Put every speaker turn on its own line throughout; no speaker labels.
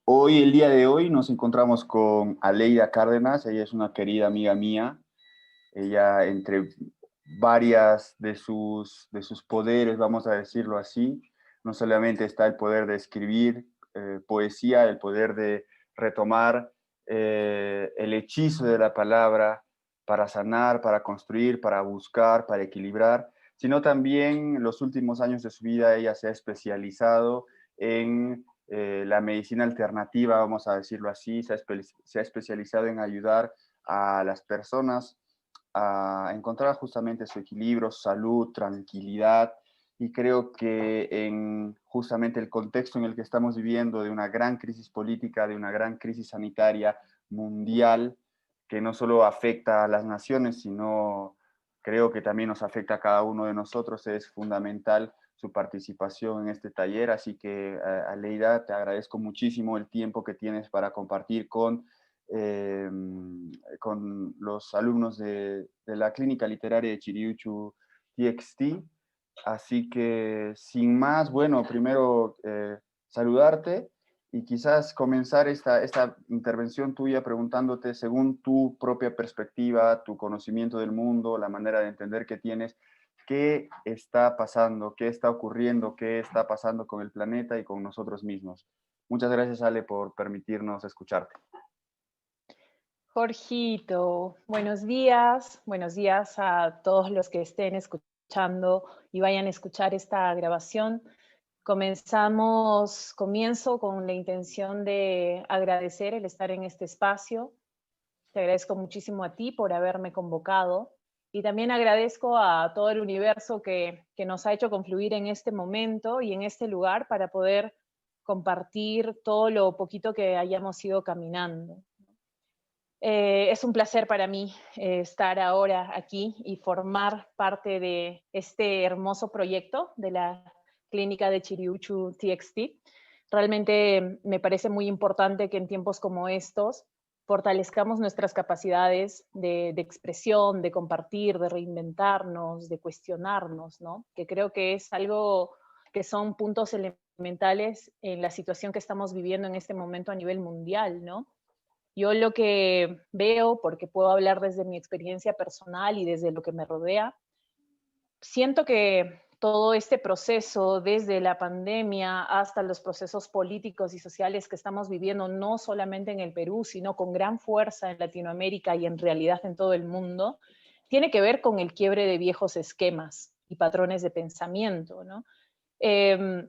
Hoy, el día de hoy, nos encontramos con Aleida Cárdenas. Ella es una querida amiga mía. Ella, entre varias de sus poderes, vamos a decirlo así, no solamente está el poder de escribir poesía, el poder de retomar el hechizo de la palabra para sanar, para construir, para buscar, para equilibrar, sino también en los últimos años de su vida ella se ha especializado en la medicina alternativa, vamos a decirlo así, se ha especializado en ayudar a las personas a encontrar justamente su equilibrio, salud, tranquilidad, y creo que en justamente el contexto en el que estamos viviendo de una gran crisis política, de una gran crisis sanitaria mundial, que no solo afecta a las naciones, sino creo que también nos afecta a cada uno de nosotros, es fundamental su participación en este taller, así que Aleida, te agradezco muchísimo el tiempo que tienes para compartir eh, con los alumnos de la Clínica Literaria de Chiriuchu TXT. Así que, sin más, bueno, primero saludarte y quizás comenzar esta intervención tuya preguntándote, según tu propia perspectiva, tu conocimiento del mundo, la manera de entender que tienes, qué está pasando, qué está ocurriendo, qué está pasando con el planeta y con nosotros mismos. Muchas gracias, Ale, por permitirnos escucharte.
Jorgito, buenos días a todos los que estén escuchando y vayan a escuchar esta grabación. Comienzo con la intención de agradecer el estar en este espacio. Te agradezco muchísimo a ti por haberme convocado y también agradezco a todo el universo que nos ha hecho confluir en este momento y en este lugar para poder compartir todo lo poquito que hayamos ido caminando. Es un placer para mí estar ahora aquí y formar parte de este hermoso proyecto de la clínica de Chiriuchu TXT. Realmente me parece muy importante que en tiempos como estos fortalezcamos nuestras capacidades de expresión, de compartir, de reinventarnos, de cuestionarnos, ¿no? Que creo que es algo que son puntos elementales en la situación que estamos viviendo en este momento a nivel mundial, ¿no? Yo lo que veo, porque puedo hablar desde mi experiencia personal y desde lo que me rodea, siento que todo este proceso, desde la pandemia hasta los procesos políticos y sociales que estamos viviendo, no solamente en el Perú, sino con gran fuerza en Latinoamérica y en realidad en todo el mundo, tiene que ver con el quiebre de viejos esquemas y patrones de pensamiento, ¿no? Eh,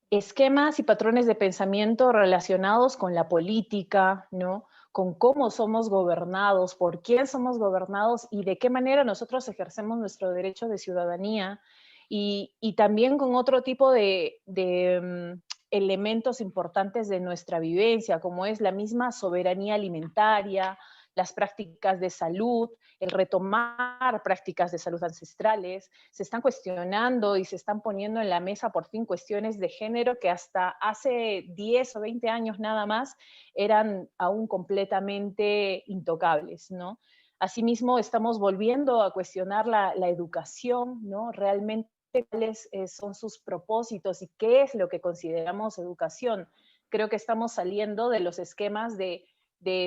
Esquemas y patrones de pensamiento relacionados con la política, ¿no? Con cómo somos gobernados, por quién somos gobernados y de qué manera nosotros ejercemos nuestro derecho de ciudadanía y también con otro tipo de elementos importantes de nuestra vivencia, como es la misma soberanía alimentaria, las prácticas de salud, el retomar prácticas de salud ancestrales, se están cuestionando y se están poniendo en la mesa por fin cuestiones de género que hasta hace 10 o 20 años nada más eran aún completamente intocables, ¿no? Asimismo, estamos volviendo a cuestionar la educación, ¿no? Realmente cuáles son sus propósitos y qué es lo que consideramos educación. Creo que estamos saliendo de los esquemas de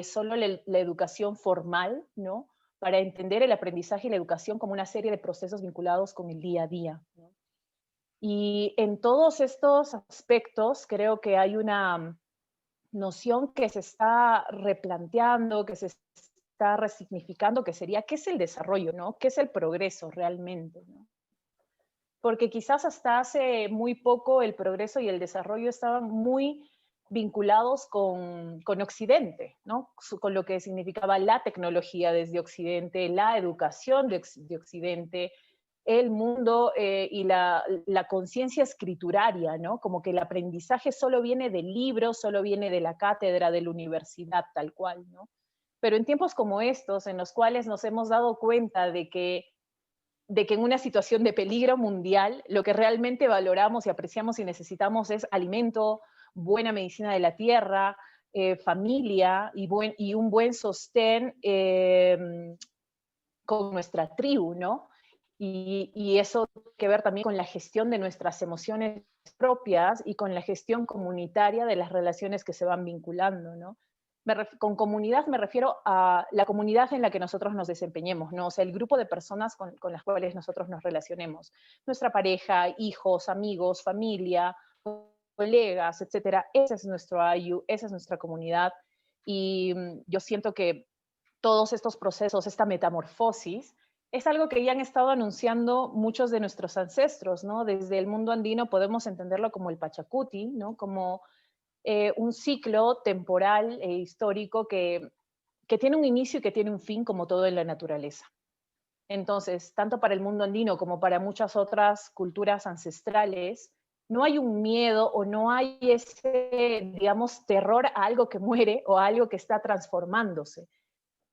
solo la educación formal, ¿no? Para entender el aprendizaje y la educación como una serie de procesos vinculados con el día a día, ¿no? Y en todos estos aspectos creo que hay una noción que se está replanteando, que se está resignificando, que sería qué es el desarrollo, ¿no? ¿Qué es el progreso realmente, ¿no? Porque quizás hasta hace muy poco el progreso y el desarrollo estaban muy vinculados con Occidente, ¿no? Con lo que significaba la tecnología desde Occidente, la educación de Occidente, el mundo y la conciencia escrituraria, ¿no? Como que el aprendizaje solo viene del libro, solo viene de la cátedra, de la universidad, tal cual, ¿no? Pero en tiempos como estos, en los cuales nos hemos dado cuenta de que en una situación de peligro mundial, lo que realmente valoramos y apreciamos y necesitamos es alimento, buena medicina de la tierra, familia y un buen sostén con nuestra tribu, ¿no? y eso tiene que ver también con la gestión de nuestras emociones propias y con la gestión comunitaria de las relaciones que se van vinculando, ¿no? Con comunidad me refiero a la comunidad en la que nosotros nos desempeñemos, ¿no? O sea, el grupo de personas con las cuales nosotros nos relacionemos. Nuestra pareja, hijos, amigos, familia, colegas, etcétera. Ese es nuestro AYU, esa es nuestra comunidad. Y yo siento que todos estos procesos, esta metamorfosis, es algo que ya han estado anunciando muchos de nuestros ancestros, ¿no? Desde el mundo andino podemos entenderlo como el Pachacuti, ¿no? Como un ciclo temporal e histórico que tiene un inicio y que tiene un fin, como todo en la naturaleza. Entonces, tanto para el mundo andino como para muchas otras culturas ancestrales, no hay un miedo o no hay ese, digamos, terror a algo que muere o a algo que está transformándose.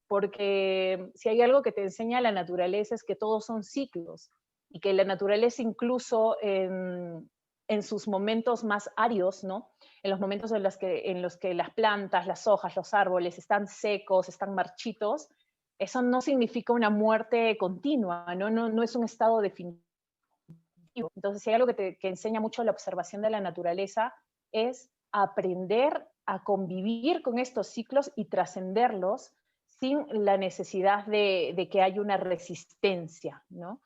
Porque si hay algo que te enseña la naturaleza es que todos son ciclos y que la naturaleza incluso en sus momentos más áridos, ¿no? En los momentos en los que las plantas, las hojas, los árboles están secos, están marchitos, eso no significa una muerte continua, ¿no? No es un estado definitivo. Entonces, si hay algo que enseña mucho la observación de la naturaleza, es aprender a convivir con estos ciclos y trascenderlos sin la necesidad de que haya una resistencia, ¿no?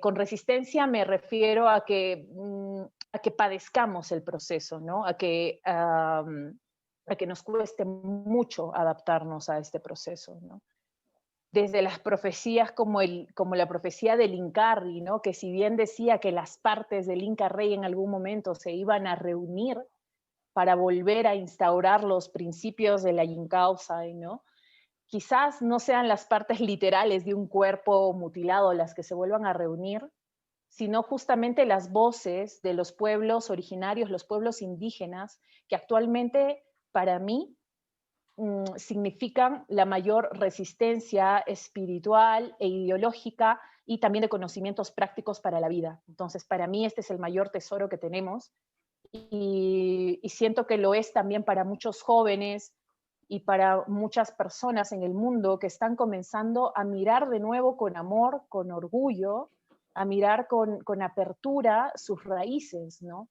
Con resistencia me refiero a que padezcamos el proceso, ¿no? A que nos cueste mucho adaptarnos a este proceso, ¿no? Desde las profecías como la profecía del Incarri, ¿no? Que si bien decía que las partes del Inca Rey en algún momento se iban a reunir para volver a instaurar los principios de la Yincausa, ¿no? Quizás no sean las partes literales de un cuerpo mutilado las que se vuelvan a reunir, sino justamente las voces de los pueblos originarios, los pueblos indígenas, que actualmente para mí significan la mayor resistencia espiritual e ideológica y también de conocimientos prácticos para la vida. Entonces, para mí este es el mayor tesoro que tenemos y siento que lo es también para muchos jóvenes y para muchas personas en el mundo que están comenzando a mirar de nuevo con amor, con orgullo, a mirar con apertura sus raíces, ¿no?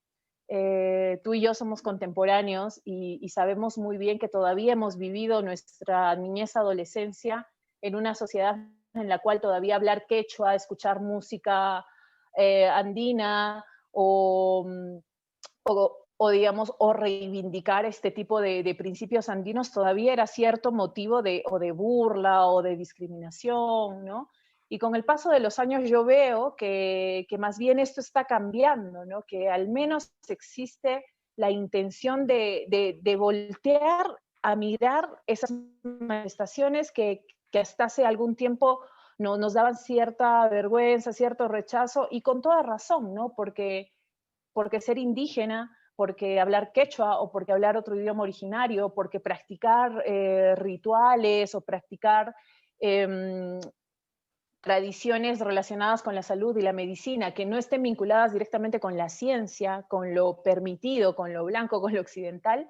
Tú y yo somos contemporáneos y sabemos muy bien que todavía hemos vivido nuestra niñez, adolescencia en una sociedad en la cual todavía hablar quechua, escuchar música andina o digamos, o reivindicar este tipo de principios andinos todavía era cierto motivo o de burla o de discriminación, ¿no? Y con el paso de los años yo veo que más bien esto está cambiando, ¿no? Que al menos existe la intención de voltear a mirar esas manifestaciones que hasta hace algún tiempo no, nos daban cierta vergüenza, cierto rechazo, y con toda razón, ¿no? Porque ser indígena, porque hablar quechua o porque hablar otro idioma originario, porque practicar rituales o practicar eh, tradiciones relacionadas con la salud y la medicina que no estén vinculadas directamente con la ciencia, con lo permitido, con lo blanco, con lo occidental,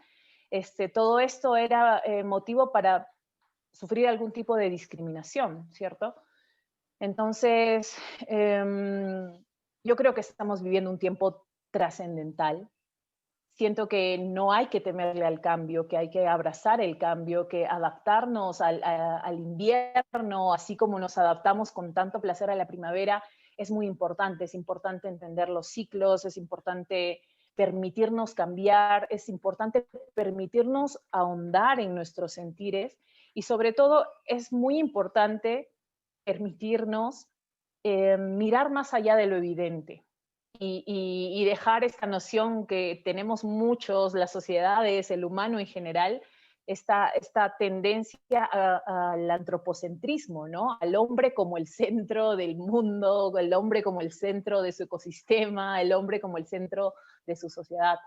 todo esto era motivo para sufrir algún tipo de discriminación, ¿cierto? Entonces, yo creo que estamos viviendo un tiempo trascendental. Siento que no hay que temerle al cambio, que hay que abrazar el cambio, que adaptarnos al invierno, así como nos adaptamos con tanto placer a la primavera, es muy importante. Es importante entender los ciclos, es importante permitirnos cambiar, es importante permitirnos ahondar en nuestros sentires y sobre todo es muy importante permitirnos mirar más allá de lo evidente y dejar esta noción que tenemos muchos, las sociedades, el humano en general, esta tendencia al antropocentrismo, ¿no? Al hombre como el centro del mundo, el hombre como el centro de su ecosistema, el hombre como el centro de su sociedad,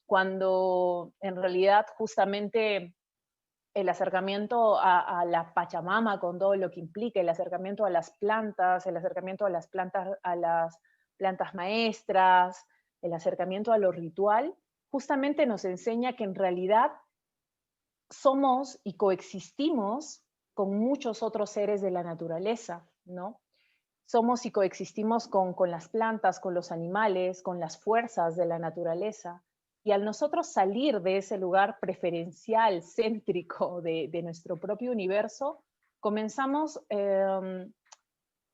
cuando en realidad justamente el acercamiento a la Pachamama con todo lo que implica, el acercamiento a las plantas, el acercamiento a las plantas maestras, el acercamiento a lo ritual, justamente nos enseña que en realidad somos y coexistimos con muchos otros seres de la naturaleza, ¿no? somos y coexistimos con las plantas, con los animales, con las fuerzas de la naturaleza. Y al nosotros salir de ese lugar preferencial, céntrico de nuestro propio universo, comenzamos,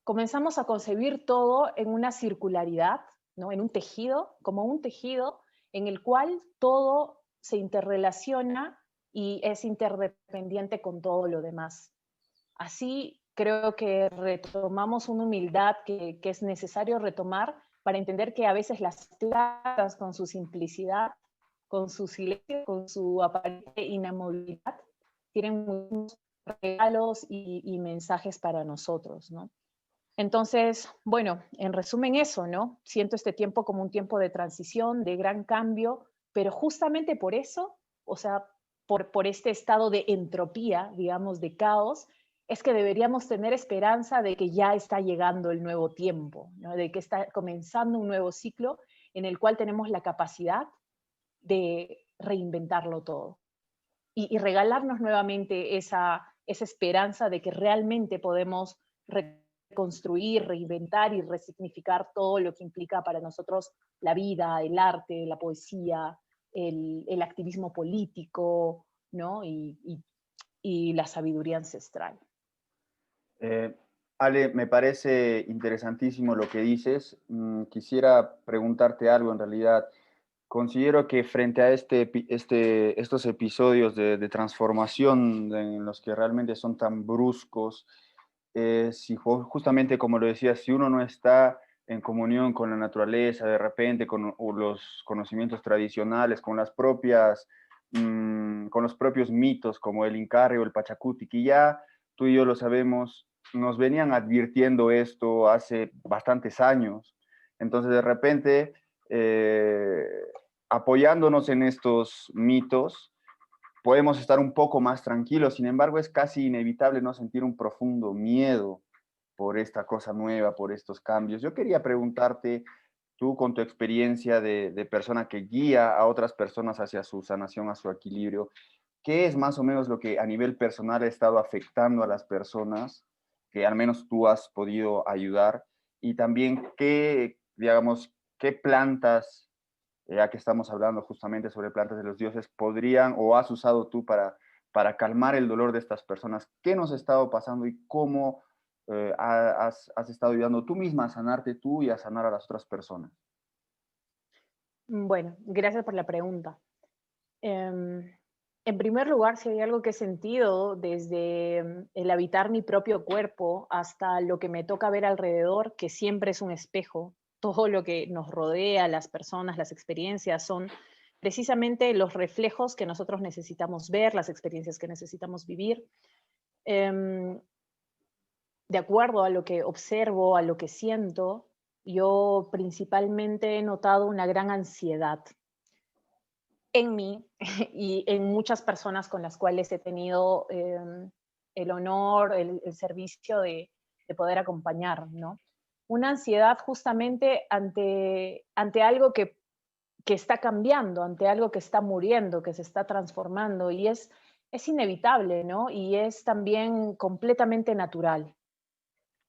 comenzamos a concebir todo en una circularidad, ¿no? En un tejido, como un tejido en el cual todo se interrelaciona y es interdependiente con todo lo demás. Así creo que retomamos una humildad que es necesario retomar para entender que a veces las plantas con su simplicidad, con su silencio, con su aparente inamovilidad, tienen muchos regalos y mensajes para nosotros, ¿no? Entonces, bueno, en resumen eso, ¿no? Siento este tiempo como un tiempo de transición, de gran cambio, pero justamente por eso, o sea, por este estado de entropía, digamos, de caos, es que deberíamos tener esperanza de que ya está llegando el nuevo tiempo, ¿no? De que está comenzando un nuevo ciclo en el cual tenemos la capacidad de reinventarlo todo y regalarnos nuevamente esa esperanza de que realmente podemos reconstruir, reinventar y resignificar todo lo que implica para nosotros la vida, el arte, la poesía, el activismo político, ¿no? Y la sabiduría ancestral.
Eh, Ale, me parece interesantísimo lo que dices. Quisiera preguntarte algo en realidad. Considero que frente a estos episodios de transformación en los que realmente son tan bruscos, si justamente como lo decía, si uno no está en comunión con la naturaleza, de repente con los conocimientos tradicionales, con los propios mitos como el Incarri o el Pachacuti, que ya tú y yo lo sabemos, nos venían advirtiendo esto hace bastantes años. Entonces, de repente, eh, apoyándonos en estos mitos, podemos estar un poco más tranquilos. Sin embargo, es casi inevitable no sentir un profundo miedo por esta cosa nueva, por estos cambios. Yo quería preguntarte, tú con tu experiencia de persona que guía a otras personas hacia su sanación, a su equilibrio, ¿qué es más o menos lo que a nivel personal ha estado afectando a las personas que al menos tú has podido ayudar? Y también qué, digamos, qué plantas, ya que estamos hablando justamente sobre plantas de los dioses, podrían o has usado tú para calmar el dolor de estas personas. ¿Qué nos ha estado pasando y cómo has estado ayudando tú misma a sanarte tú y a sanar a las otras personas?
Bueno, gracias por la pregunta. En primer lugar, si hay algo que he sentido desde el habitar mi propio cuerpo hasta lo que me toca ver alrededor, que siempre es un espejo, todo lo que nos rodea, las personas, las experiencias, son precisamente los reflejos que nosotros necesitamos ver, las experiencias que necesitamos vivir. Em, de acuerdo a lo que observo, a lo que siento, yo principalmente he notado una gran ansiedad en mí y en muchas personas con las cuales he tenido el honor, el servicio de poder acompañar, ¿no? Una ansiedad justamente ante algo que está cambiando, ante algo que está muriendo, que se está transformando y es inevitable, ¿no? Y es también completamente natural.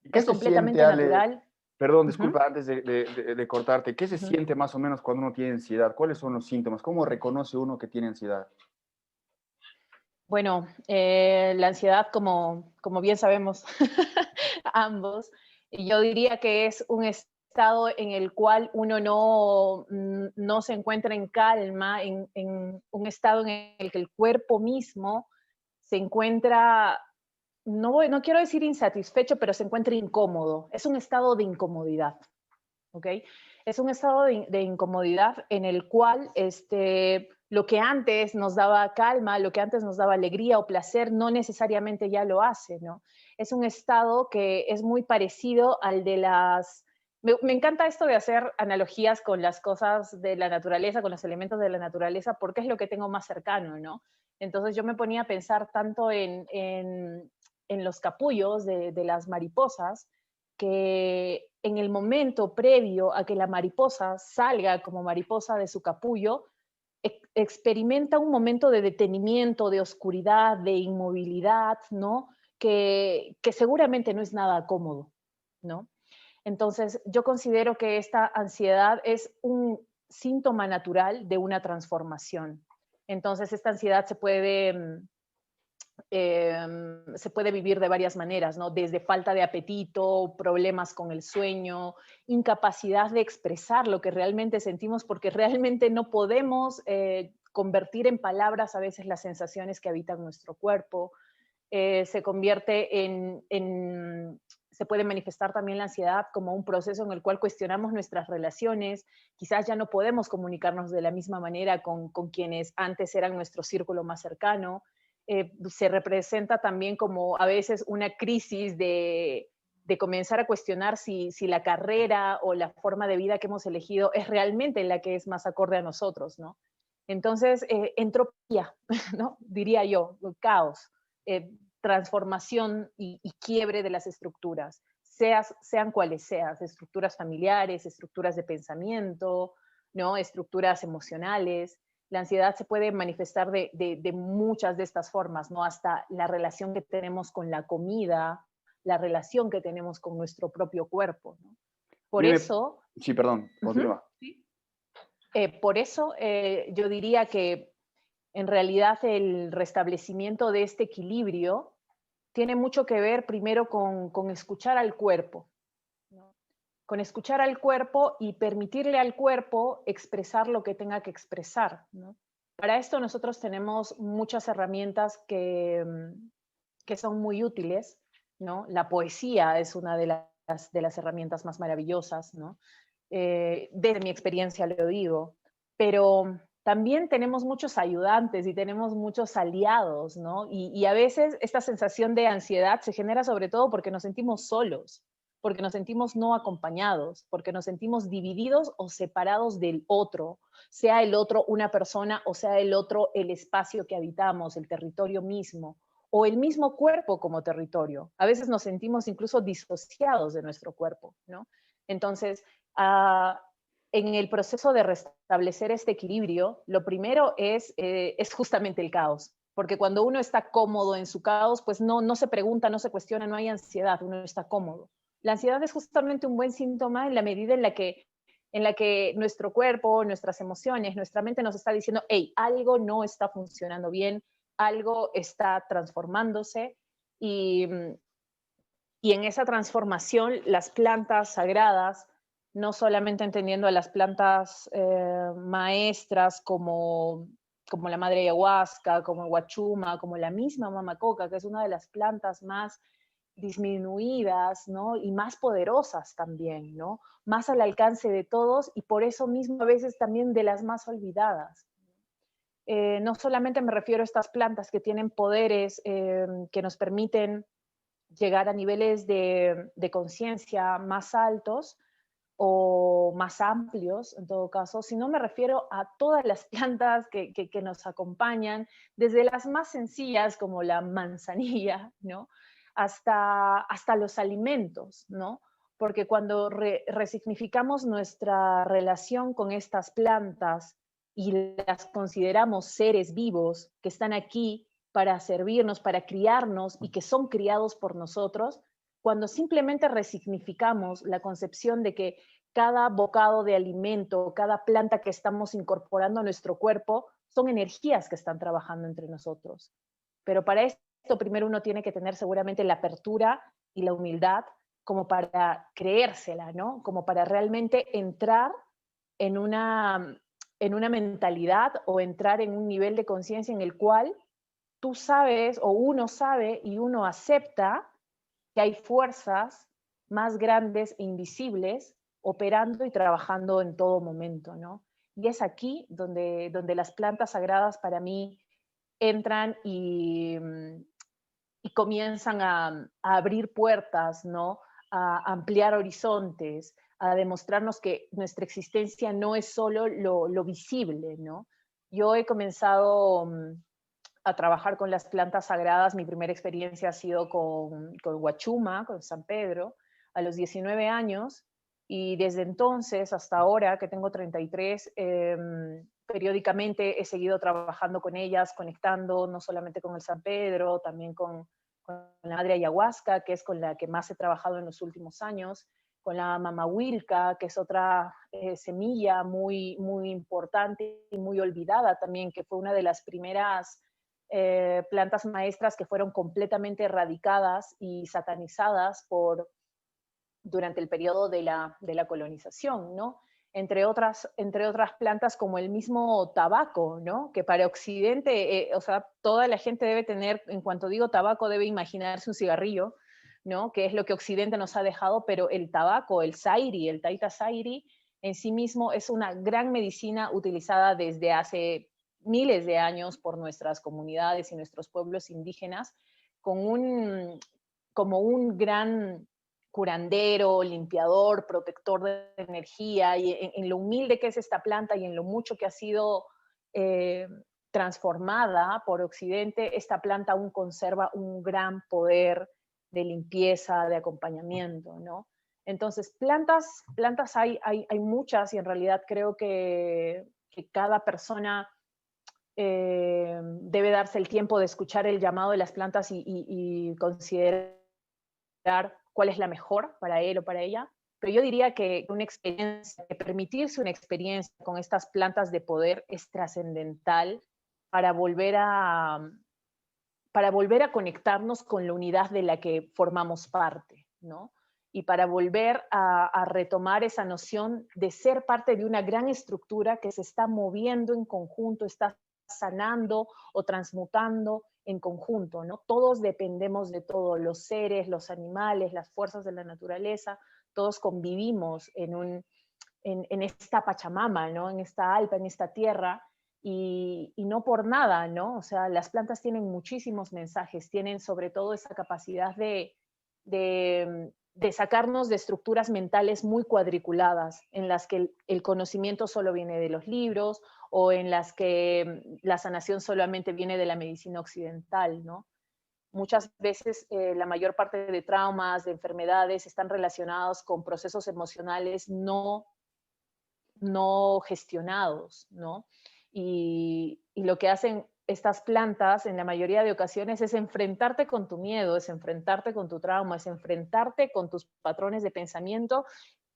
¿Qué
Es
se siente,
completamente
Ale?
natural.
Perdón,
Ujú,
disculpa, antes de cortarte, ¿qué se
ujú.
siente más o menos cuando uno tiene ansiedad? ¿Cuáles son los síntomas? ¿Cómo reconoce uno que tiene ansiedad?
Bueno, la ansiedad, como bien sabemos ambos, yo diría que es un estado en el cual uno no se encuentra en calma, en un estado en el que el cuerpo mismo se encuentra, no quiero decir insatisfecho, pero se encuentra incómodo. Es un estado de incomodidad. ¿Ok? Es un estado de incomodidad en el cual lo que antes nos daba calma, lo que antes nos daba alegría o placer, no necesariamente ya lo hace, ¿no? Es un estado que es muy parecido al de las... Me encanta esto de hacer analogías con las cosas de la naturaleza, con los elementos de la naturaleza, porque es lo que tengo más cercano, ¿no? Entonces yo me ponía a pensar tanto en los capullos de las mariposas, que en el momento previo a que la mariposa salga como mariposa de su capullo, experimenta un momento de detenimiento, de oscuridad, de inmovilidad, ¿no? Que seguramente no es nada cómodo, ¿no? Entonces, yo considero que esta ansiedad es un síntoma natural de una transformación. Entonces, esta ansiedad se puede vivir de varias maneras, ¿no? Desde falta de apetito, problemas con el sueño, incapacidad de expresar lo que realmente sentimos, porque realmente no podemos convertir en palabras a veces las sensaciones que habitan nuestro cuerpo. Se convierte se puede manifestar también la ansiedad como un proceso en el cual cuestionamos nuestras relaciones, quizás ya no podemos comunicarnos de la misma manera con quienes antes eran nuestro círculo más cercano. Se representa también como a veces una crisis de comenzar a cuestionar si la carrera o la forma de vida que hemos elegido es realmente la que es más acorde a nosotros, ¿no? Entonces, entropía, ¿no? Diría yo, caos, eh, transformación y quiebre de las estructuras, sean cuales sean, estructuras familiares, estructuras de pensamiento, ¿no? Estructuras emocionales. La ansiedad se puede manifestar de muchas de estas formas, ¿no? Hasta la relación que tenemos con la comida, la relación que tenemos con nuestro propio cuerpo, ¿no? Por
Dime,
eso,
sí, perdón,
uh-huh,
continúa.
yo diría que en realidad el restablecimiento de este equilibrio tiene mucho que ver primero con escuchar al cuerpo, ¿no? Con escuchar al cuerpo y permitirle al cuerpo expresar lo que tenga que expresar, ¿no? Para esto nosotros tenemos muchas herramientas que son muy útiles, ¿no? La poesía es una de las herramientas más maravillosas, ¿no? Desde mi experiencia lo digo, pero también tenemos muchos ayudantes y tenemos muchos aliados, ¿no? Y a veces esta sensación de ansiedad se genera sobre todo porque nos sentimos solos, porque nos sentimos no acompañados, porque nos sentimos divididos o separados del otro, sea el otro una persona o sea el otro el espacio que habitamos, el territorio mismo, o el mismo cuerpo como territorio. A veces nos sentimos incluso disociados de nuestro cuerpo, ¿no? Entonces, uh, en el proceso de restablecer este equilibrio, lo primero es justamente el caos, porque cuando uno está cómodo en su caos, pues no se pregunta, no se cuestiona, no hay ansiedad, uno está cómodo. La ansiedad es justamente un buen síntoma en la medida en la que nuestro cuerpo, nuestras emociones, nuestra mente nos está diciendo, hey, algo no está funcionando bien, algo está transformándose y, y en esa transformación las plantas sagradas, no solamente entendiendo a las plantas maestras como la madre ayahuasca, como el guachuma, como la misma mamacoca, que es una de las plantas más disminuidas, ¿no? Y más poderosas también, ¿no? Más al alcance de todos y por eso mismo a veces también de las más olvidadas. No solamente me refiero a estas plantas que tienen poderes que nos permiten llegar a niveles de conciencia más altos o más amplios, en todo caso, sino me refiero a todas las plantas que nos acompañan, desde las más sencillas como la manzanilla, ¿no? Hasta los alimentos, ¿no? Porque cuando resignificamos nuestra relación con estas plantas y las consideramos seres vivos que están aquí para servirnos, para criarnos y que son criados por nosotros, cuando simplemente resignificamos la concepción de que cada bocado de alimento, cada planta que estamos incorporando a nuestro cuerpo, son energías que están trabajando entre nosotros. Pero para esto primero uno tiene que tener seguramente la apertura y la humildad como para creérsela, ¿no? Como para realmente entrar en una mentalidad o entrar en un nivel de conciencia en el cual tú sabes o uno sabe y uno acepta que hay fuerzas más grandes e invisibles operando y trabajando en todo momento, ¿no? Y es aquí donde las plantas sagradas para mí entran y comienzan a abrir puertas, ¿no? A ampliar horizontes, a demostrarnos que nuestra existencia no es solo lo visible, ¿no? Yo he comenzado a trabajar con las plantas sagradas. Mi primera experiencia ha sido con Huachuma, con San Pedro, a los 19 años, y desde entonces hasta ahora, que tengo 33, periódicamente he seguido trabajando con ellas, conectando no solamente con el San Pedro, también con la madre ayahuasca, que es con la que más he trabajado en los últimos años, con la mamahuilca, que es otra semilla muy, muy importante y muy olvidada también, que fue una de las primeras plantas maestras que fueron completamente erradicadas y satanizadas durante el periodo de la colonización, ¿no? Entre otras plantas como el mismo tabaco, ¿no? Que para Occidente, o sea, toda la gente debe tener, en cuanto digo tabaco, debe imaginarse un cigarrillo, ¿no? Que es lo que Occidente nos ha dejado, pero el tabaco, el zairi, el taita zairi, en sí mismo es una gran medicina utilizada desde hace miles de años por nuestras comunidades y nuestros pueblos indígenas, con como un gran curandero, limpiador, protector de energía, y en lo humilde que es esta planta y en lo mucho que ha sido eh, transformada por Occidente, esta planta aún conserva un gran poder de limpieza, de acompañamiento, ¿no? Entonces, plantas hay muchas y en realidad creo que cada persona debe darse el tiempo de escuchar el llamado de las plantas y considerar cuál es la mejor para él o para ella. Pero yo diría que una experiencia, que permitirse una experiencia con estas plantas de poder es trascendental para para volver a conectarnos con la unidad de la que formamos parte, ¿no? Y para volver a retomar esa noción de ser parte de una gran estructura que se está moviendo en conjunto, está sanando o transmutando en conjunto, ¿no? Todos dependemos de todo, los seres, los animales, las fuerzas de la naturaleza, todos convivimos en esta Pachamama, ¿no? En esta alpa, en esta tierra, y no por nada, ¿no? O sea, las plantas tienen muchísimos mensajes, tienen sobre todo esa capacidad de sacarnos de estructuras mentales muy cuadriculadas, en las que el conocimiento solo viene de los libros o en las que la sanación solamente viene de la medicina occidental, ¿no? Muchas veces la mayor parte de traumas, de enfermedades, están relacionados con procesos emocionales no gestionados, ¿no? Y lo que hacen estas plantas en la mayoría de ocasiones es enfrentarte con tu miedo, es enfrentarte con tu trauma, es enfrentarte con tus patrones de pensamiento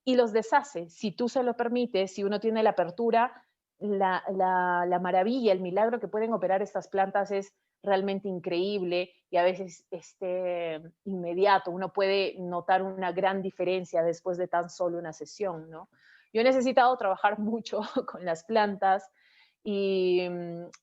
y los deshace. Si tú se lo permites, si uno tiene la apertura, la maravilla, el milagro que pueden operar estas plantas es realmente increíble y a veces inmediato. Uno puede notar una gran diferencia después de tan solo una sesión, ¿no? Yo he necesitado trabajar mucho con las plantas y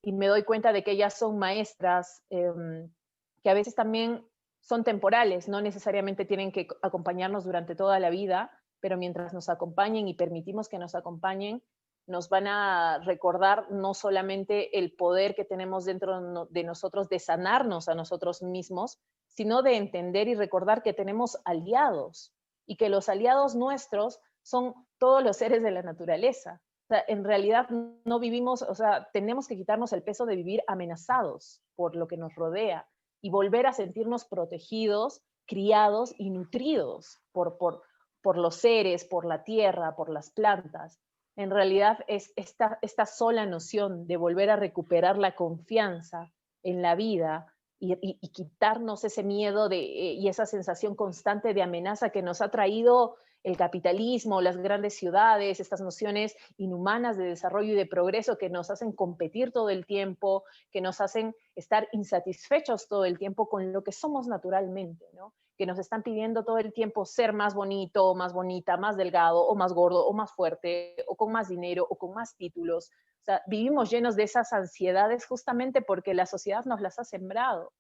me doy cuenta de que ellas son maestras que a veces también son temporales, no necesariamente tienen que acompañarnos durante toda la vida, pero mientras nos acompañen y permitimos que nos acompañen, nos van a recordar no solamente el poder que tenemos dentro de nosotros de sanarnos a nosotros mismos, sino de entender y recordar que tenemos aliados y que los aliados nuestros son todos los seres de la naturaleza. O sea, en realidad no vivimos, o sea, tenemos que quitarnos el peso de vivir amenazados por lo que nos rodea y volver a sentirnos protegidos, criados y nutridos por los seres, por la tierra, por las plantas. En realidad es esta sola noción de volver a recuperar la confianza en la vida y quitarnos ese miedo y esa sensación constante de amenaza que nos ha traído el capitalismo, las grandes ciudades, estas nociones inhumanas de desarrollo y de progreso que nos hacen competir todo el tiempo, que nos hacen estar insatisfechos todo el tiempo con lo que somos naturalmente, ¿no? Que nos están pidiendo todo el tiempo ser más bonito, más bonita, más delgado, o más gordo, o más fuerte, o con más dinero, o con más títulos. O sea, vivimos llenos de esas ansiedades justamente porque la sociedad nos las ha sembrado.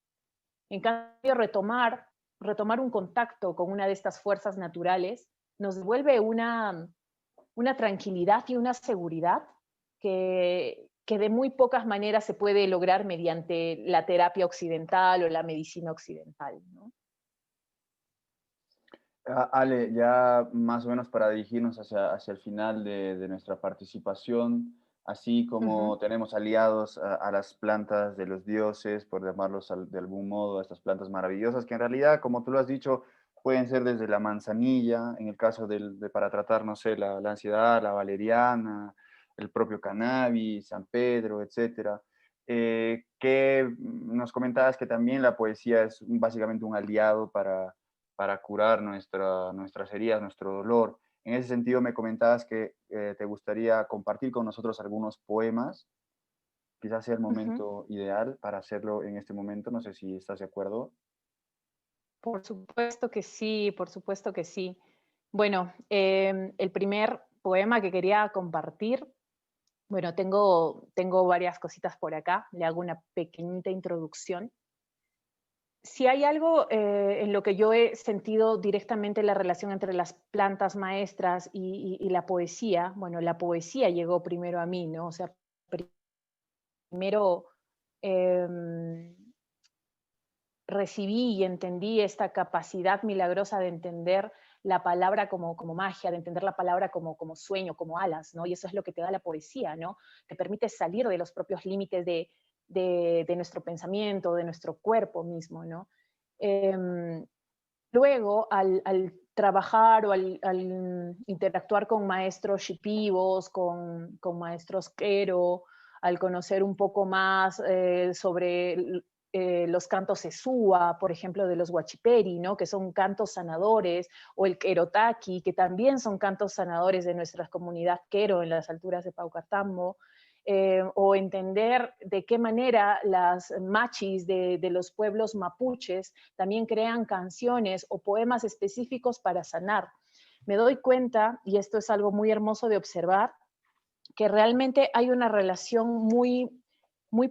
En cambio, retomar un contacto con una de estas fuerzas naturales nos devuelve una tranquilidad y una seguridad que de muy pocas maneras se puede lograr mediante la terapia occidental o la medicina occidental, ¿no?
Ale, ya más o menos para dirigirnos hacia el final de nuestra participación, así
Ujú.
como tenemos aliados a las plantas de los dioses, por llamarlos de algún modo, a estas plantas maravillosas, que en realidad, como tú lo has dicho, pueden ser desde la manzanilla, en el caso para tratar, no sé, la ansiedad, la valeriana, el propio cannabis, San Pedro, etcétera. Que nos comentabas que también la poesía es básicamente un aliado para curar nuestras heridas, nuestro dolor. En ese sentido, me comentabas que te gustaría compartir con nosotros algunos poemas. Quizás sea el
Ujú.
momento ideal para hacerlo en este momento. No sé si estás de acuerdo.
Por supuesto que sí, por supuesto que sí. Bueno, el primer poema que quería compartir, bueno, tengo varias cositas por acá, le hago una pequeñita introducción. Si hay algo en lo que yo he sentido directamente la relación entre las plantas maestras y la poesía, bueno, la poesía llegó primero a mí, ¿no? O sea, primero em, recibí y entendí esta capacidad milagrosa de entender la palabra como magia, de entender la palabra como sueño, como alas, ¿no? Y eso es lo que te da la poesía, ¿no? Te permite salir de los propios límites de nuestro pensamiento, de nuestro cuerpo mismo, ¿no? Em, Luego, al trabajar o al interactuar con maestros shipibos, con maestros quero, al conocer un poco más sobre los cantos Sesúa, por ejemplo, de los Huachiperi, ¿no? Que son cantos sanadores, o el Querotaki, que también son cantos sanadores de nuestra comunidad quero en las alturas de Paucartambo, o entender de qué manera las machis de los pueblos mapuches también crean canciones o poemas específicos para sanar. Me doy cuenta, y esto es algo muy hermoso de observar, que realmente hay una relación muy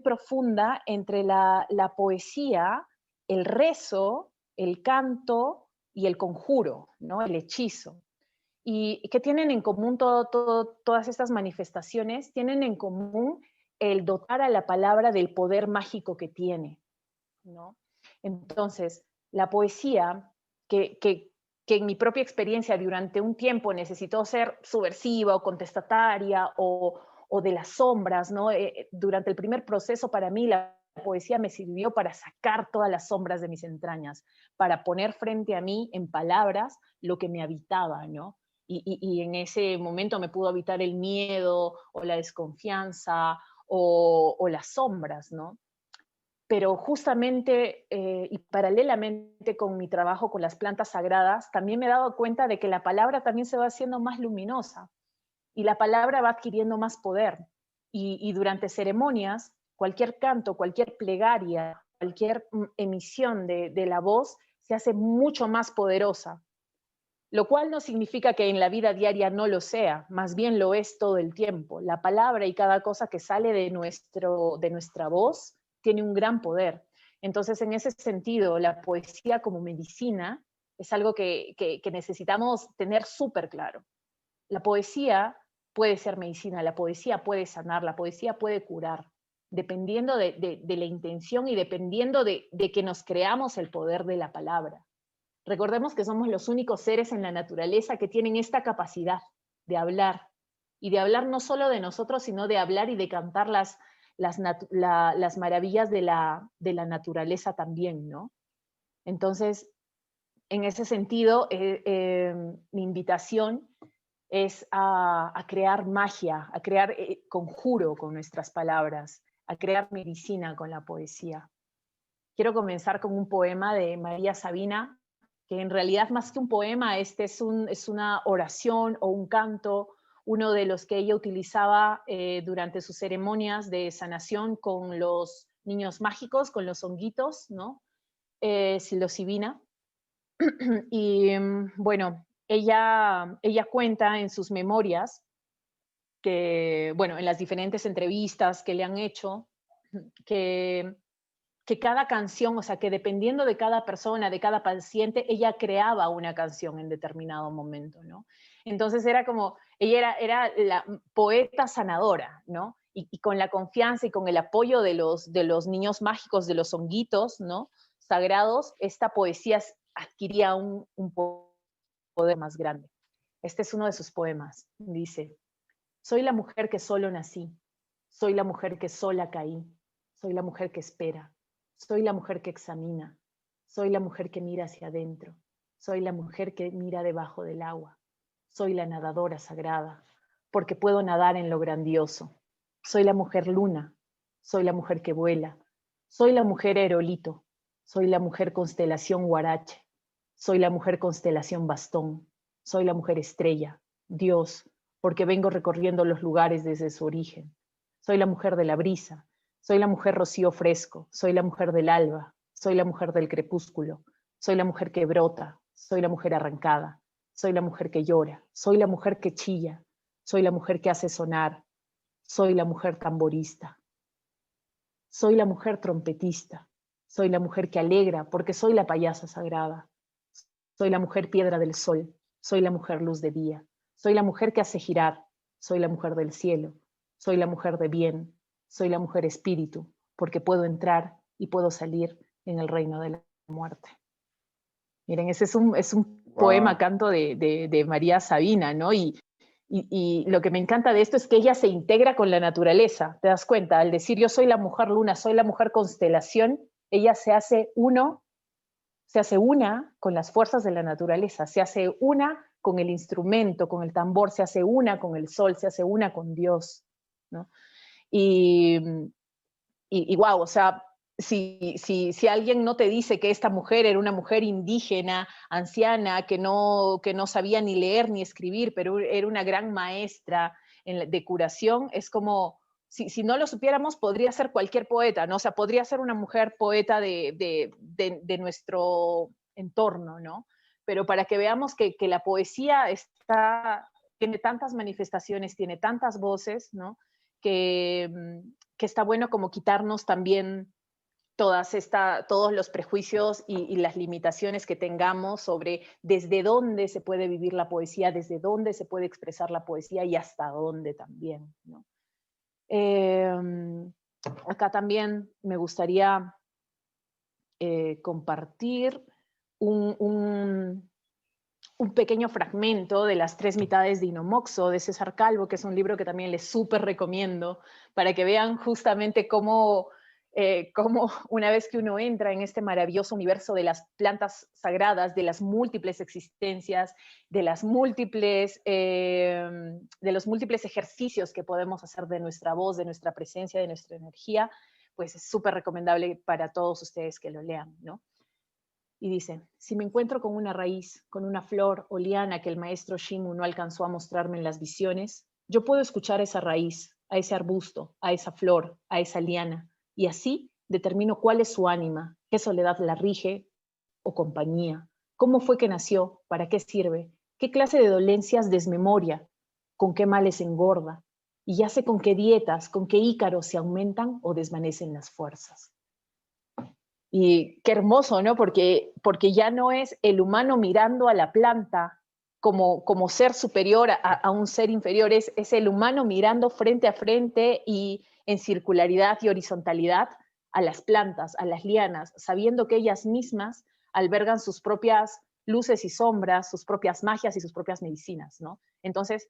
profunda entre la poesía, el rezo, el canto y el conjuro, ¿no? El hechizo. ¿Y qué tienen en común todas estas manifestaciones? Tienen en común el dotar a la palabra del poder mágico que tiene, ¿no? Entonces, la poesía, que, que, que en mi propia experiencia durante un tiempo necesitó ser subversiva o contestataria o de las sombras, ¿no? Durante el primer proceso para mí la poesía me sirvió para sacar todas las sombras de mis entrañas, para poner frente a mí en palabras lo que me habitaba, ¿no? Y en ese momento me pudo habitar el miedo o la desconfianza o las sombras, ¿no? Pero justamente y paralelamente con mi trabajo con las plantas sagradas, también me he dado cuenta de que la palabra también se va haciendo más luminosa y la palabra va adquiriendo más poder. Y durante ceremonias, cualquier canto, cualquier plegaria, cualquier emisión de la voz se hace mucho más poderosa, lo cual no significa que en la vida diaria no lo sea, más bien lo es todo el tiempo. La palabra y cada cosa que sale de nuestra voz tiene un gran poder. Entonces, en ese sentido, la poesía como medicina es algo que necesitamos tener súper claro. La poesía puede ser medicina, la poesía puede sanar, la poesía puede curar, dependiendo de la intención y dependiendo de que nos creamos el poder de la palabra. Recordemos que somos los únicos seres en la naturaleza que tienen esta capacidad de hablar, y de hablar no solo de nosotros, sino de hablar y de cantar las maravillas de la naturaleza también, ¿no? Entonces, en ese sentido, mi invitación es a crear magia, a crear conjuro con nuestras palabras, a crear medicina con la poesía. Quiero comenzar con un poema de María Sabina, que en realidad más que un poema, este es una oración o un canto, uno de los que ella utilizaba durante sus ceremonias de sanación con los niños mágicos, con los honguitos, ¿no? Psilocibina. Y bueno, ella cuenta en sus memorias que, bueno, en las diferentes entrevistas que le han hecho, que cada canción, o sea, que dependiendo de cada persona, de cada paciente, ella creaba una canción en determinado momento, ¿no? Entonces era como, ella era la poeta sanadora, ¿no? Y con la confianza y con el apoyo de los niños mágicos, de los honguitos, ¿no? Sagrados, esta poesía adquiría un poder más grande. Este es uno de sus poemas. Dice, soy la mujer que solo nací, soy la mujer que sola caí, soy la mujer que espera, soy la mujer que examina, soy la mujer que mira hacia adentro, soy la mujer que mira debajo del agua, soy la nadadora sagrada, porque puedo nadar en lo grandioso. Soy la mujer luna, soy la mujer que vuela, soy la mujer aerolito, soy la mujer constelación Huarache, Soy la mujer constelación bastón. Soy la mujer estrella, Dios, porque vengo recorriendo los lugares desde su origen. Soy la mujer de la brisa. Soy la mujer rocío fresco. Soy la mujer del alba. Soy la mujer del crepúsculo. Soy la mujer que brota. Soy la mujer arrancada. Soy la mujer que llora. Soy la mujer que chilla. Soy la mujer que hace sonar. Soy la mujer tamborista. Soy la mujer trompetista. Soy la mujer que alegra porque soy la payasa sagrada. Soy la mujer piedra del sol. Soy la mujer luz de día. Soy la mujer que hace girar. Soy la mujer del cielo. Soy la mujer de bien. Soy la mujer espíritu, porque puedo entrar y puedo salir en el reino de la muerte. Miren, ese es un poema
Wow.
canto de María Sabina, ¿no? Y lo que me encanta de esto es que ella se integra con la naturaleza, ¿te das cuenta? Al decir yo soy la mujer luna, soy la mujer constelación, ella se hace una con las fuerzas de la naturaleza, se hace una con el instrumento, con el tambor, se hace una con el sol, se hace una con Dios, ¿no? Y, y wow, o sea, si alguien no te dice que esta mujer era una mujer indígena, anciana, que no sabía ni leer ni escribir, pero era una gran maestra de curación, es como, si no lo supiéramos, podría ser cualquier poeta, ¿no? O sea, podría ser una mujer poeta de nuestro entorno, ¿no? Pero para que veamos que la poesía tiene tantas manifestaciones, tiene tantas voces, ¿no? Que, que está bueno como quitarnos también todos los prejuicios y las limitaciones que tengamos sobre desde dónde se puede vivir la poesía, desde dónde se puede expresar la poesía y hasta dónde también, ¿no? Acá también me gustaría compartir un, un, un pequeño fragmento de Las tres mitades de Inomoxo, de César Calvo, que es un libro que también les súper recomiendo, para que vean justamente cómo una vez que uno entra en este maravilloso universo de las plantas sagradas, de las múltiples existencias, de los múltiples ejercicios que podemos hacer de nuestra voz, de nuestra presencia, de nuestra energía, pues es súper recomendable para todos ustedes que lo lean, ¿no? Y dice, si me encuentro con una raíz, con una flor o liana que el maestro Shimu no alcanzó a mostrarme en las visiones, yo puedo escuchar esa raíz, a ese arbusto, a esa flor, a esa liana, y así determino cuál es su ánima, qué soledad la rige o compañía, cómo fue que nació, para qué sirve, qué clase de dolencias desmemoria, con qué males engorda, y ya sé con qué dietas, con qué ícaros se aumentan o desvanecen las fuerzas. Y qué hermoso, ¿no? Porque ya no es el humano mirando a la planta como ser superior a un ser inferior, es el humano mirando frente a frente y en circularidad y horizontalidad a las plantas, a las lianas, sabiendo que ellas mismas albergan sus propias luces y sombras, sus propias magias y sus propias medicinas, ¿no? Entonces,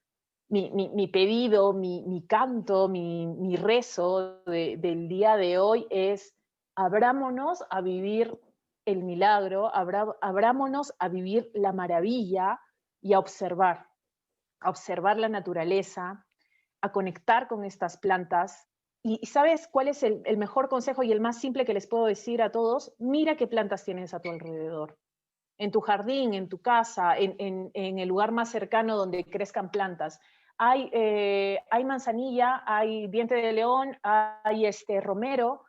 mi pedido, mi canto, mi rezo del día de hoy es abrámonos a vivir el milagro, abrámonos a vivir la maravilla y a observar la naturaleza, a conectar con estas plantas. Y ¿sabes cuál es el mejor consejo y el más simple que les puedo decir a todos? Mira qué plantas tienes a tu alrededor. En tu jardín, en tu casa, en el lugar más cercano donde crezcan plantas. Hay manzanilla, hay diente de león, hay romero,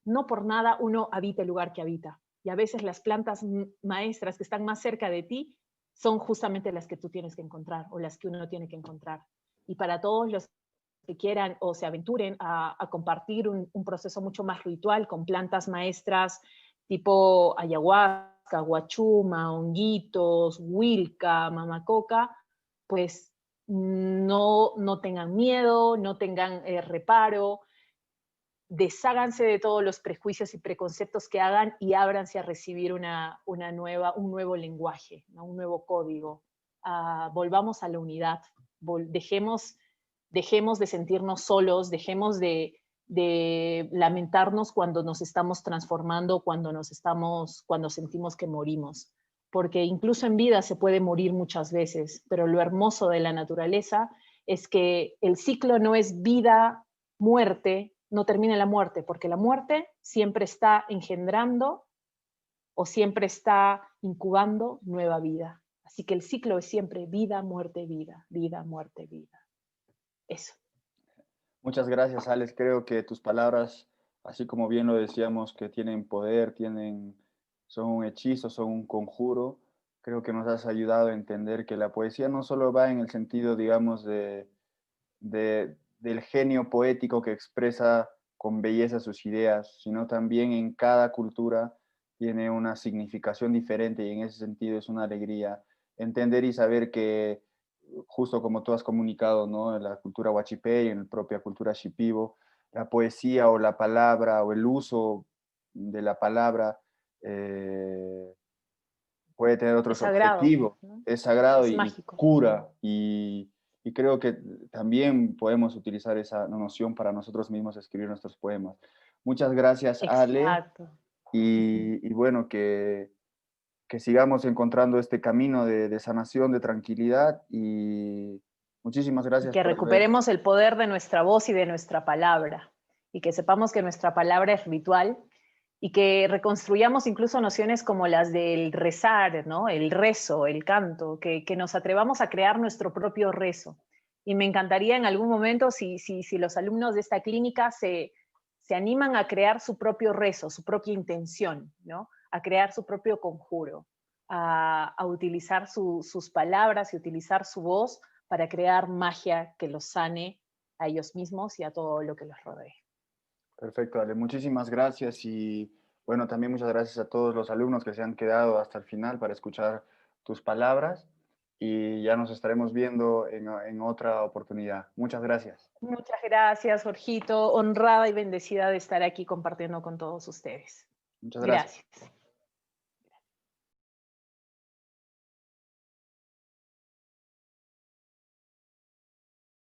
no por nada uno habita el lugar que habita. Y a veces las plantas maestras que están más cerca de ti son justamente las que tú tienes que encontrar o las que uno tiene que encontrar. Y para todos los que quieran o se aventuren a compartir un proceso mucho más ritual con plantas maestras tipo ayahuasca, guachuma, honguitos, huilca, mamacoca, pues no tengan miedo, no tengan reparo, desháganse de todos los prejuicios y preconceptos que hagan y ábranse a recibir un nuevo lenguaje, ¿no? Un nuevo código. Volvamos a la unidad, dejemos de sentirnos solos, dejemos de lamentarnos cuando nos estamos transformando, cuando sentimos que morimos. Porque incluso en vida se puede morir muchas veces, pero lo hermoso de la naturaleza es que el ciclo no es vida, muerte, no termina la muerte, porque la muerte siempre está engendrando o siempre está incubando nueva vida. Así que el ciclo es siempre vida, muerte, vida, vida, muerte, vida. Eso.
Muchas gracias, Alex. Creo que tus palabras, así como bien lo decíamos, que tienen poder, son un hechizo, son un conjuro. Creo que nos has ayudado a entender que la poesía no solo va en el sentido, digamos, del genio poético que expresa con belleza sus ideas, sino también en cada cultura tiene una significación diferente y en ese sentido es una alegría entender y saber que justo como tú has comunicado, ¿no? En la cultura huachipé y en la propia cultura shipibo, la poesía o la palabra o el uso de la palabra puede tener
Es
otros
sagrado,
objetivos,
¿no?
es sagrado
Es
y
mágico.
cura y creo que también podemos utilizar esa noción para nosotros mismos escribir nuestros poemas. Muchas gracias, Ale,
Exacto.
y bueno, que sigamos encontrando este camino de sanación, de tranquilidad y muchísimas
Y
gracias
que
por haber...
recuperemos el poder de nuestra voz y de nuestra palabra. Y que sepamos que nuestra palabra es ritual y que reconstruyamos incluso nociones como las del rezar, ¿no? El rezo, el canto, que nos atrevamos a crear nuestro propio rezo. Y me encantaría en algún momento si los alumnos de esta clínica se animan a crear su propio rezo, su propia intención, ¿no? A crear su propio conjuro, a utilizar sus palabras y utilizar su voz para crear magia que los sane a ellos mismos y a todo lo que los rodee.
Perfecto, Ale, muchísimas gracias y bueno, también muchas gracias a todos los alumnos que se han quedado hasta el final para escuchar tus palabras y ya nos estaremos viendo en otra oportunidad. Muchas gracias.
Muchas gracias, Jorgito. Honrada y bendecida de estar aquí compartiendo con todos ustedes.
Muchas gracias.
Gracias.